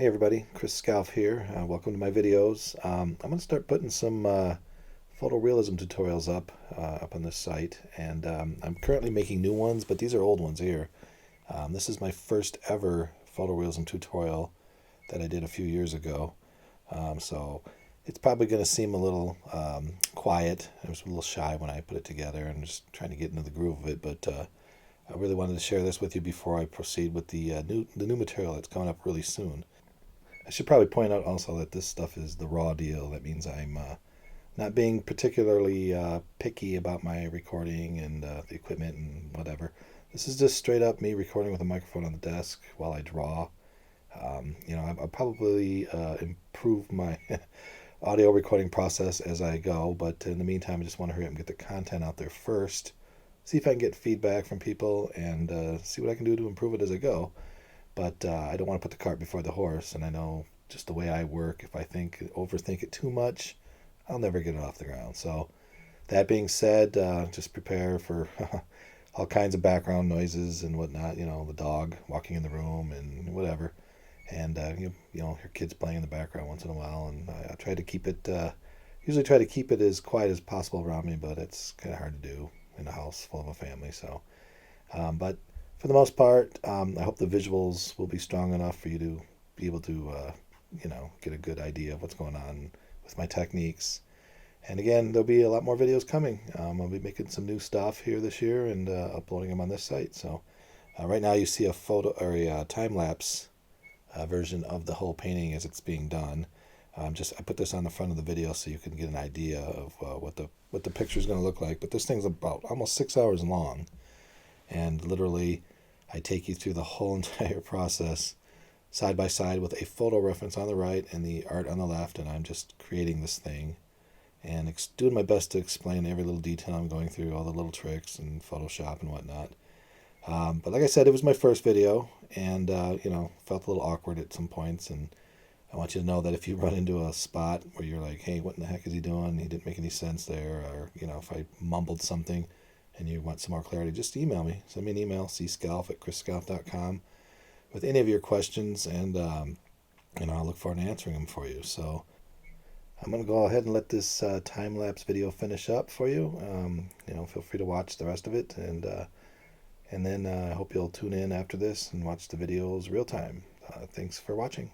Hey everybody, Chris Scalf here. Welcome to my videos. I'm going to start putting some photorealism tutorials up on this site, and I'm currently making new ones, but these are old ones here. This is my first ever photorealism tutorial that I did a few years ago, so it's probably going to seem a little quiet. I was a little shy when I put it together and just trying to get into the groove of it, but I really wanted to share this with you before I proceed with the new material that's coming up really soon. I should probably point out also that this stuff is the raw deal. That means I'm not being particularly picky about my recording and the equipment and whatever. This is just straight up me recording with a microphone on the desk while I draw. I'll probably improve my audio recording process as I go, but in the meantime, I just want to hurry up and get the content out there first. See if I can get feedback from people and see what I can do to improve it as I go. But I don't want to put the cart before the horse, and I know just the way I work, if I overthink it too much, I'll never get it off the ground. So that being said, just prepare for all kinds of background noises and whatnot. The dog walking in the room and whatever, and your kids playing in the background once in a while. And I try to keep it, usually try to keep it as quiet as possible around me, but it's kind of hard to do in a house full of a family. So, but for the most part, I hope the visuals will be strong enough for you to be able to, get a good idea of what's going on with my techniques. And again, there'll be a lot more videos coming. I'll be making some new stuff here this year and uploading them on this site. So right now you see a photo or a time lapse version of the whole painting as it's being done. I put this on the front of the video so you can get an idea of what the picture is going to look like. But this thing's about almost 6 hours long, and literally I take you through the whole entire process side by side with a photo reference on the right and the art on the left, and I'm just creating this thing and doing my best to explain every little detail I'm going through, all the little tricks and Photoshop and whatnot. But like I said, it was my first video, and felt a little awkward at some points, and I want you to know that if you run into a spot where you're like, hey, what in the heck is he doing? He didn't make any sense there, or if I mumbled something and you want some more clarity, just email me. Send me an email, cscalf@chrisscalf.com, with any of your questions, and I'll look forward to answering them for you. So I'm going to go ahead and let this time-lapse video finish up for you. Feel free to watch the rest of it, and then I hope you'll tune in after this and watch the videos real time. Thanks for watching.